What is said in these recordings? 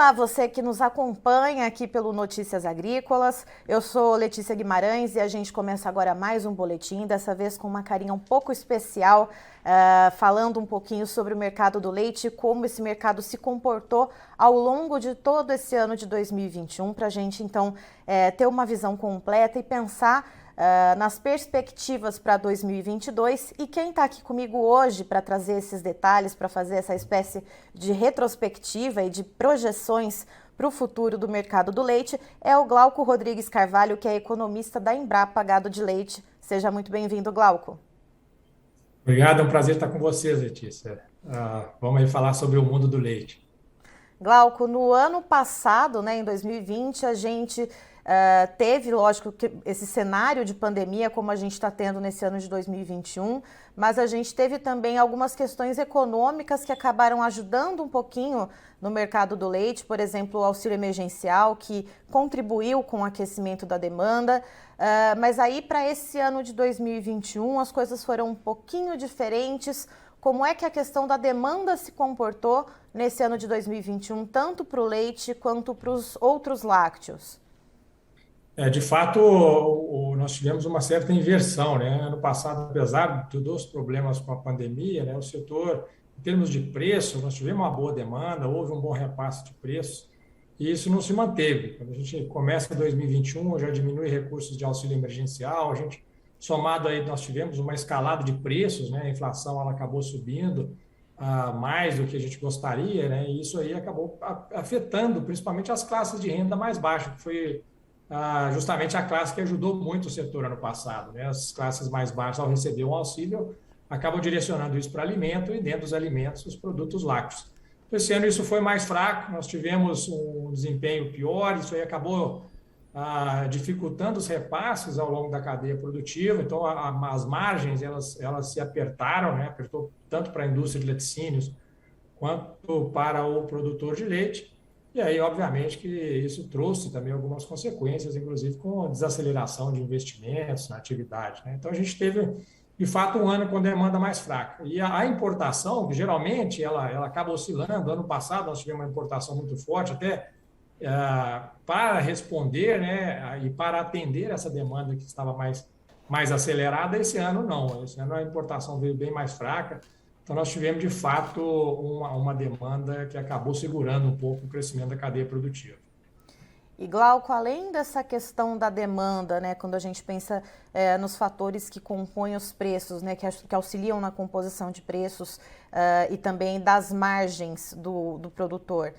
Olá, você que nos acompanha aqui pelo Notícias Agrícolas. Eu sou Letícia Guimarães e a gente começa agora mais um boletim, dessa vez com uma carinha um pouco especial, falando um pouquinho sobre o mercado do leite e como esse mercado se comportou ao longo de todo esse ano de 2021, para a gente então ter uma visão completa e pensar nas perspectivas para 2022. E quem está aqui comigo hoje para trazer esses detalhes, para fazer essa espécie de retrospectiva e de projeções para o futuro do mercado do leite é o Glauco Rodrigues Carvalho, que é economista da Embrapa Gado de Leite. Seja muito bem-vindo, Glauco. Obrigado, é um prazer estar com vocês, Letícia. Vamos aí falar sobre o mundo do leite. Glauco, no ano passado, né, em 2020, a gente teve, lógico, esse cenário de pandemia como a gente está tendo nesse ano de 2021, mas a gente teve também algumas questões econômicas que acabaram ajudando um pouquinho no mercado do leite, por exemplo, o auxílio emergencial, que contribuiu com o aquecimento da demanda. Mas aí, para esse ano de 2021, as coisas foram um pouquinho diferentes. Como é que a questão da demanda se comportou nesse ano de 2021, tanto para o leite quanto para os outros lácteos? De fato, nós tivemos uma certa inversão, né? Ano passado, apesar dos problemas com a pandemia, né, o setor, em termos de preço, nós tivemos uma boa demanda, houve um bom repasse de preços, e isso não se manteve. Quando a gente começa 2021, já diminui recursos de auxílio emergencial, a gente, somado aí, nós tivemos uma escalada de preços, né? A inflação ela acabou subindo mais do que a gente gostaria, né? E isso aí acabou afetando principalmente as classes de renda mais baixa, que foi justamente a classe que ajudou muito o setor ano passado, né? As classes mais baixas, ao receber um auxílio, acabam direcionando isso para alimento e, dentro dos alimentos, os produtos lácteos. Esse ano isso foi mais fraco, nós tivemos um desempenho pior, isso aí acabou dificultando os repasses ao longo da cadeia produtiva, então as margens elas se apertaram, né? Apertou tanto para a indústria de laticínios quanto para o produtor de leite. E aí, obviamente, que isso trouxe também algumas consequências, inclusive com a desaceleração de investimentos na atividade, né? Então, a gente teve, de fato, um ano com demanda mais fraca. E a importação, que geralmente ela acaba oscilando. Ano passado, nós tivemos uma importação muito forte, até para responder, né, e para atender essa demanda que estava mais acelerada. Esse ano, não. Esse ano a importação veio bem mais fraca. Então, nós tivemos, de fato, uma demanda que acabou segurando um pouco o crescimento da cadeia produtiva. E Glauco, além dessa questão da demanda, né, quando a gente pensa nos fatores que compõem os preços, né, que auxiliam na composição de preços e também das margens do produtor.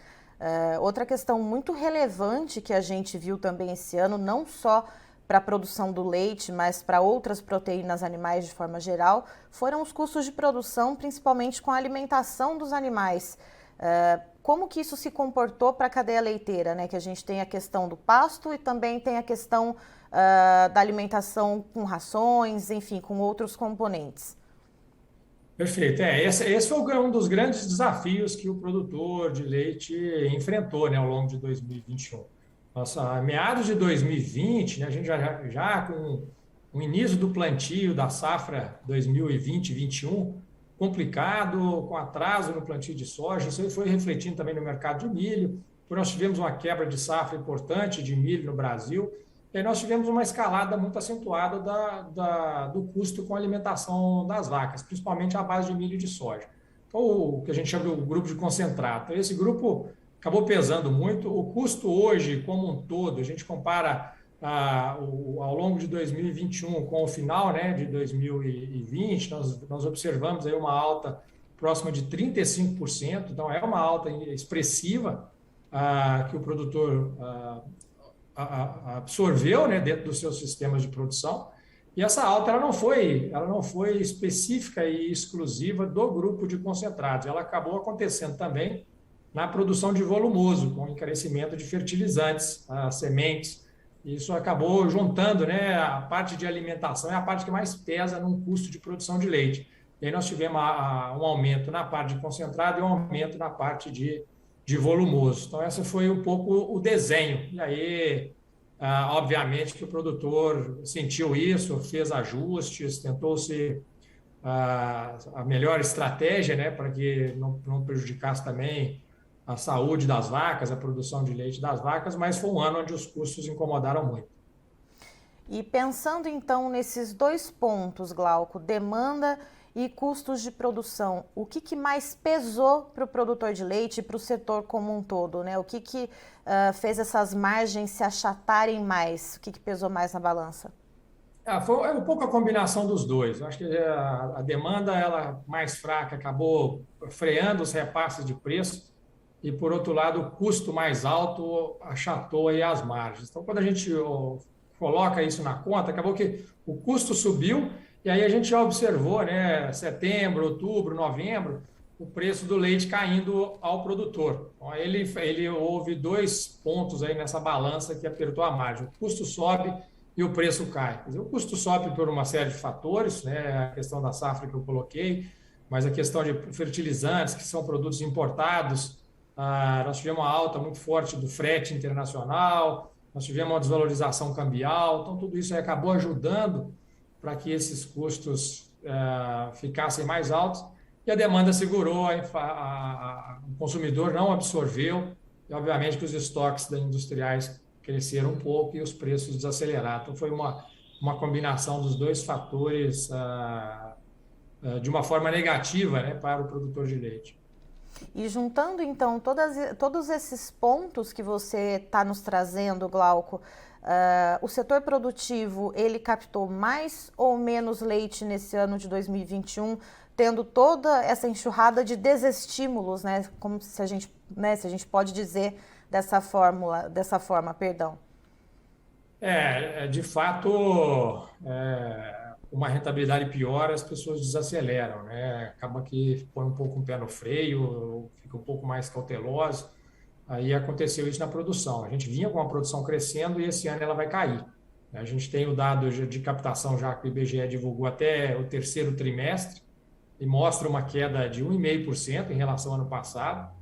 Outra questão muito relevante que a gente viu também esse ano, não só para a produção do leite, mas para outras proteínas animais de forma geral, foram os custos de produção, principalmente com a alimentação dos animais. Como que isso se comportou para a cadeia leiteira, né? Que a gente tem a questão do pasto e também tem a questão da alimentação com rações, enfim, com outros componentes. Perfeito. Esse foi um dos grandes desafios que o produtor de leite enfrentou, né, ao longo de 2021. Nossa, a meados de 2020, né, a gente já com o início do plantio da safra 2020-21 complicado, com atraso no plantio de soja, isso aí foi refletindo também no mercado de milho, porque nós tivemos uma quebra de safra importante de milho no Brasil. E aí nós tivemos uma escalada muito acentuada do custo com a alimentação das vacas, principalmente à base de milho e de soja. Então, o que a gente chama de grupo de concentrado. Então, esse grupo acabou pesando muito. O custo hoje, como um todo, a gente compara ao longo de 2021 com o final, né, de 2020, nós observamos aí uma alta próxima de 35%. Então, é uma alta expressiva que o produtor absorveu, né, dentro dos seus sistemas de produção. E essa alta ela não foi específica e exclusiva do grupo de concentrados. Ela acabou acontecendo também na produção de volumoso, com encarecimento de fertilizantes, sementes. Isso acabou juntando, né, a parte de alimentação é a parte que mais pesa num custo de produção de leite. E aí nós tivemos um aumento na parte de concentrado e um aumento na parte de volumoso. Então, esse foi um pouco o desenho. E aí, obviamente, que o produtor sentiu isso, fez ajustes, tentou ser a melhor estratégia, né, para que não prejudicasse também a saúde das vacas, a produção de leite das vacas, mas foi um ano onde os custos incomodaram muito. E pensando então nesses dois pontos, Glauco, demanda e custos de produção, o que mais pesou para o produtor de leite e para o setor como um todo, né? O que fez essas margens se achatarem mais? O que pesou mais na balança? Foi um pouco a combinação dos dois. Eu acho que a demanda ela mais fraca acabou freando os repasses de preço e, por outro lado, o custo mais alto achatou aí as margens. Então, quando a gente coloca isso na conta, acabou que o custo subiu e aí a gente já observou, né, setembro, outubro, novembro, o preço do leite caindo ao produtor. Então, ele houve dois pontos aí nessa balança que apertou a margem. O custo sobe e o preço cai. Quer dizer, o custo sobe por uma série de fatores, né, a questão da safra que eu coloquei, mas a questão de fertilizantes, que são produtos importados, nós tivemos uma alta muito forte do frete internacional, nós tivemos uma desvalorização cambial, então tudo isso aí acabou ajudando para que esses custos ficassem mais altos e a demanda segurou, o consumidor não absorveu e obviamente que os estoques da industriais cresceram um pouco e os preços desaceleraram. Então foi uma combinação dos dois fatores de uma forma negativa, né, para o produtor de leite. E juntando então todos esses pontos que você está nos trazendo, Glauco, o setor produtivo ele captou mais ou menos leite nesse ano de 2021, tendo toda essa enxurrada de desestímulos, né? Como se a gente, né, se a gente pode dizer dessa forma, perdão. De fato, uma rentabilidade pior, as pessoas desaceleram, né? Acaba que põe um pouco o pé no freio, fica um pouco mais cauteloso. Aí aconteceu isso na produção. A gente vinha com a produção crescendo e esse ano ela vai cair. A gente tem o dado de captação já que o IBGE divulgou até o terceiro trimestre e mostra uma queda de 1,5% em relação ao ano passado.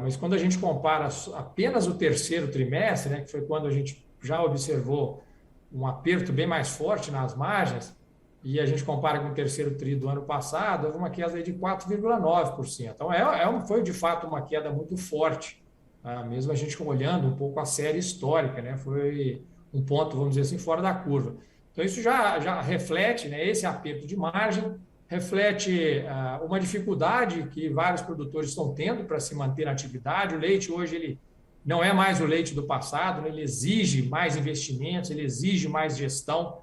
Mas quando a gente compara apenas o terceiro trimestre, né, que foi quando a gente já observou um aperto bem mais forte nas margens, e a gente compara com o terceiro tri do ano passado, houve uma queda de 4,9%. Então, foi de fato uma queda muito forte, mesmo a gente olhando um pouco a série histórica, né? Foi um ponto, vamos dizer assim, fora da curva. Então, isso já reflete, né, esse aperto de margem, reflete uma dificuldade que vários produtores estão tendo para se manter na atividade. O leite hoje ele não é mais o leite do passado, né? Ele exige mais investimentos, ele exige mais gestão.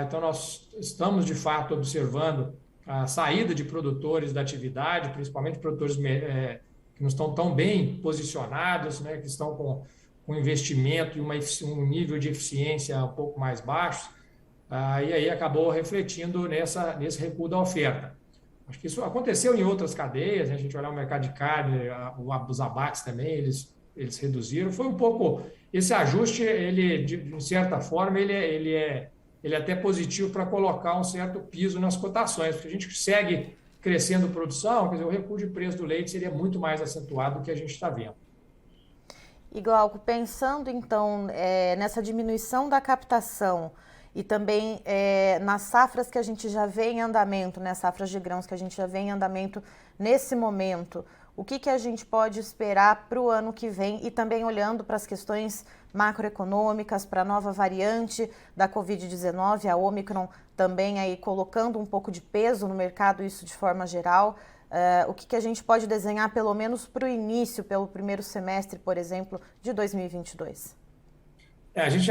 Então, nós estamos, de fato, observando a saída de produtores da atividade, principalmente produtores que não estão tão bem posicionados, né? Que estão com investimento e um nível de eficiência um pouco mais baixo. E aí acabou refletindo nesse recuo da oferta. Acho que isso aconteceu em outras cadeias, né? A gente olhar o mercado de carne, os abates também, eles reduziram. Foi um pouco... Esse ajuste, ele, de certa forma, ele é até positivo para colocar um certo piso nas cotações, porque a gente segue crescendo produção, quer dizer, o recuo de preço do leite seria muito mais acentuado do que a gente está vendo. E Glauco, pensando então nessa diminuição da captação e também nas safras que a gente já vê em andamento, né, safras de grãos que a gente já vê em andamento nesse momento, o que a gente pode esperar para o ano que vem e também olhando para as questões macroeconômicas, para a nova variante da Covid-19, a Omicron também aí colocando um pouco de peso no mercado, isso de forma geral. O que a gente pode desenhar pelo menos para o início, pelo primeiro semestre, por exemplo, de 2022? A gente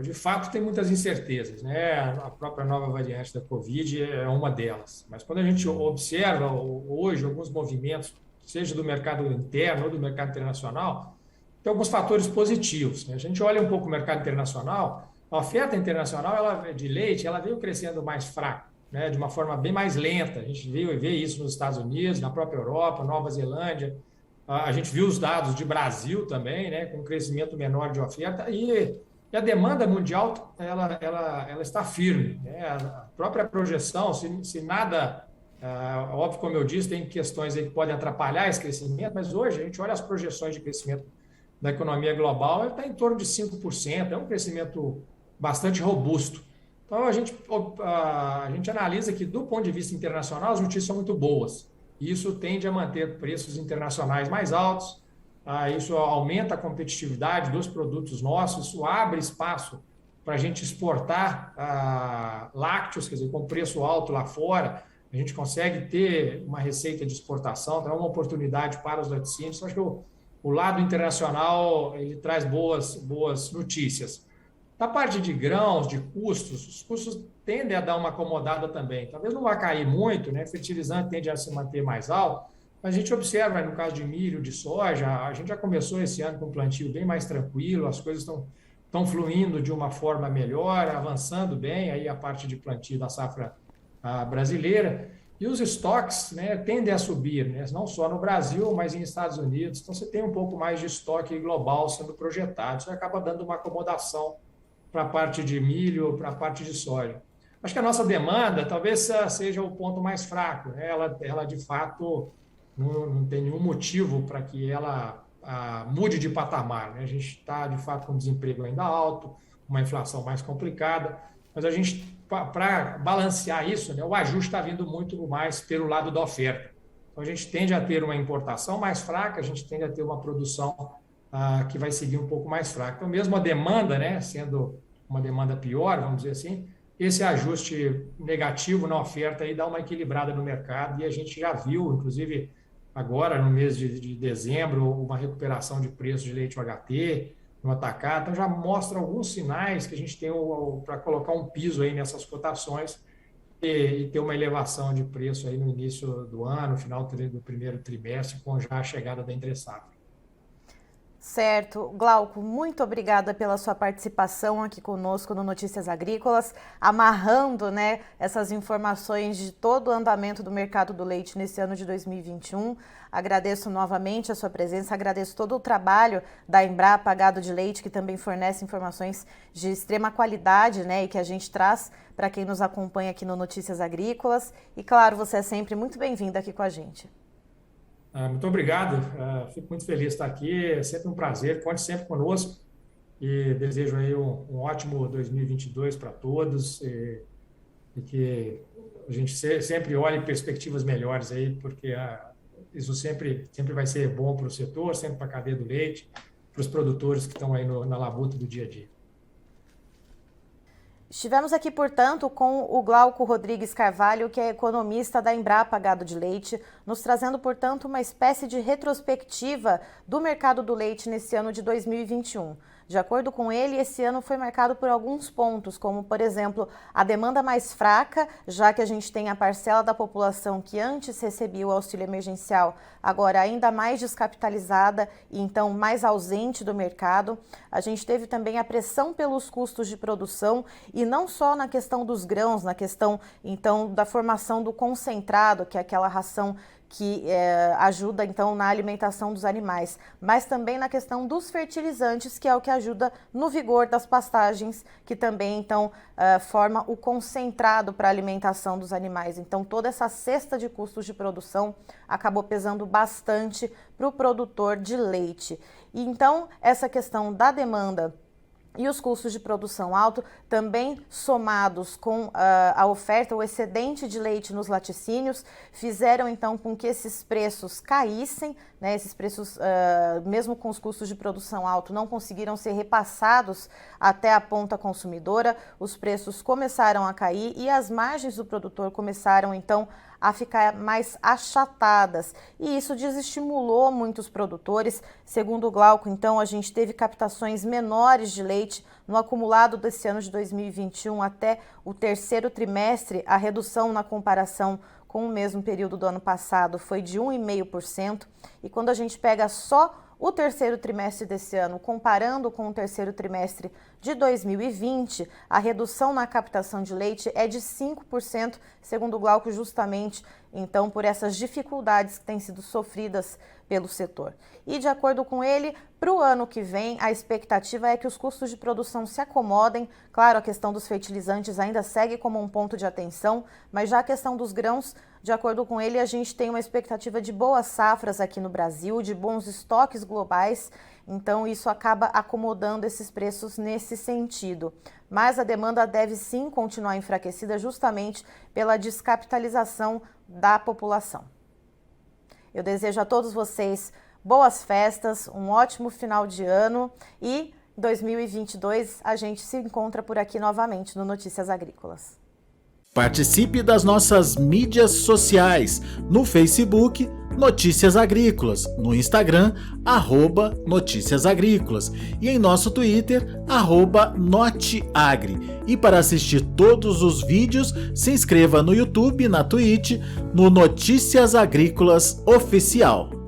de fato tem muitas incertezas, né? A própria nova variante da Covid é uma delas. Mas quando a gente observa hoje alguns movimentos, seja do mercado interno ou do mercado internacional, tem alguns fatores positivos, né? A gente olha um pouco o mercado internacional, a oferta internacional de leite ela veio crescendo mais fraco, né? De uma forma bem mais lenta. A gente vê isso nos Estados Unidos, na própria Europa, Nova Zelândia. A gente viu os dados de Brasil também, né, com um crescimento menor de oferta, e a demanda mundial ela está firme, né? A própria projeção, se nada, óbvio, como eu disse, tem questões aí que podem atrapalhar esse crescimento, mas hoje a gente olha as projeções de crescimento da economia global, está em torno de 5%, é um crescimento bastante robusto. Então, a gente analisa que, do ponto de vista internacional, as notícias são muito boas. e isso tende a manter preços internacionais mais altos. Isso aumenta a competitividade dos produtos nossos, isso abre espaço para a gente exportar lácteos, quer dizer, com preço alto lá fora, a gente consegue ter uma receita de exportação, então é uma oportunidade para os laticínios. Então, acho que o lado internacional ele traz boas notícias. Da parte de grãos, de custos, os custos tendem a dar uma acomodada também. Talvez não vá cair muito, né? Fertilizante tende a se manter mais alto, mas a gente observa, no caso de milho, de soja, a gente já começou esse ano com um plantio bem mais tranquilo, as coisas estão fluindo de uma forma melhor, avançando bem aí a parte de plantio da safra brasileira. E os estoques, né, tendem a subir, né, não só no Brasil, mas em Estados Unidos. Então, você tem um pouco mais de estoque global sendo projetado. Isso acaba dando uma acomodação para a parte de milho, para a parte de soja. Acho que a nossa demanda talvez seja o ponto mais fraco, né? Ela de fato não tem nenhum motivo para que ela mude de patamar, né? A gente está de fato com desemprego ainda alto, uma inflação mais complicada, mas a gente, para balancear isso, né, o ajuste está vindo muito mais pelo lado da oferta. Então a gente tende a ter uma importação mais fraca, a gente tende a ter uma produção que vai seguir um pouco mais fraca. Então, mesmo a demanda, né, sendo uma demanda pior, vamos dizer assim, esse ajuste negativo na oferta aí dá uma equilibrada no mercado e a gente já viu, inclusive agora no mês de dezembro, uma recuperação de preços de leite UHT no atacado. Então, já mostra alguns sinais que a gente tem para colocar um piso aí nessas cotações e ter uma elevação de preço aí no início do ano, final do primeiro trimestre, com já a chegada da entre-safra. Certo. Glauco, muito obrigada pela sua participação aqui conosco no Notícias Agrícolas, amarrando, né, essas informações de todo o andamento do mercado do leite nesse ano de 2021. Agradeço novamente a sua presença, agradeço todo o trabalho da Embrapa Gado de Leite, que também fornece informações de extrema qualidade, né, e que a gente traz para quem nos acompanha aqui no Notícias Agrícolas. E claro, você é sempre muito bem-vindo aqui com a gente. Muito obrigado, fico muito feliz de estar aqui, é sempre um prazer, conte sempre conosco e desejo aí um ótimo 2022 para todos e que a gente sempre olhe perspectivas melhores aí, porque isso sempre vai ser bom para o setor, sempre para a cadeia do leite, para os produtores que estão aí na labuta do dia a dia. Estivemos aqui, portanto, com o Glauco Rodrigues Carvalho, que é economista da Embrapa Gado de Leite, nos trazendo, portanto, uma espécie de retrospectiva do mercado do leite nesse ano de 2021. De acordo com ele, esse ano foi marcado por alguns pontos, como, por exemplo, a demanda mais fraca, já que a gente tem a parcela da população que antes recebia o auxílio emergencial, agora ainda mais descapitalizada e então mais ausente do mercado. A gente teve também a pressão pelos custos de produção e não só na questão dos grãos, na questão então da formação do concentrado, que é aquela ração que ajuda então na alimentação dos animais, mas também na questão dos fertilizantes, que é o que ajuda no vigor das pastagens, que também então forma o concentrado para a alimentação dos animais. Então toda essa cesta de custos de produção acabou pesando bastante para o produtor de leite. E então essa questão da demanda e os custos de produção alto, também somados com a oferta, o excedente de leite nos laticínios, fizeram então com que esses preços caíssem, né? Esses preços, mesmo com os custos de produção alto, não conseguiram ser repassados até a ponta consumidora, os preços começaram a cair e as margens do produtor começaram então a ficar mais achatadas, e isso desestimulou muitos produtores. Segundo o Glauco, então, a gente teve captações menores de leite no acumulado desse ano de 2021 até o terceiro trimestre. A redução na comparação com o mesmo período do ano passado foi de 1,5%, e quando a gente pega só o terceiro trimestre desse ano, comparando com o terceiro trimestre de 2020, a redução na captação de leite é de 5%, segundo o Glauco, justamente então por essas dificuldades que têm sido sofridas pelo setor. E de acordo com ele, para o ano que vem, a expectativa é que os custos de produção se acomodem. Claro, a questão dos fertilizantes ainda segue como um ponto de atenção, mas já a questão dos grãos, de acordo com ele, a gente tem uma expectativa de boas safras aqui no Brasil, de bons estoques globais, então isso acaba acomodando esses preços nesse sentido. Mas a demanda deve sim continuar enfraquecida justamente pela descapitalização da população. Eu desejo a todos vocês boas festas, um ótimo final de ano e em 2022 a gente se encontra por aqui novamente no Notícias Agrícolas. Participe das nossas mídias sociais, no Facebook, Notícias Agrícolas, no Instagram, @Notícias Agrícolas e em nosso Twitter, @Noteagri. E para assistir todos os vídeos, se inscreva no YouTube, na Twitch, no Notícias Agrícolas Oficial.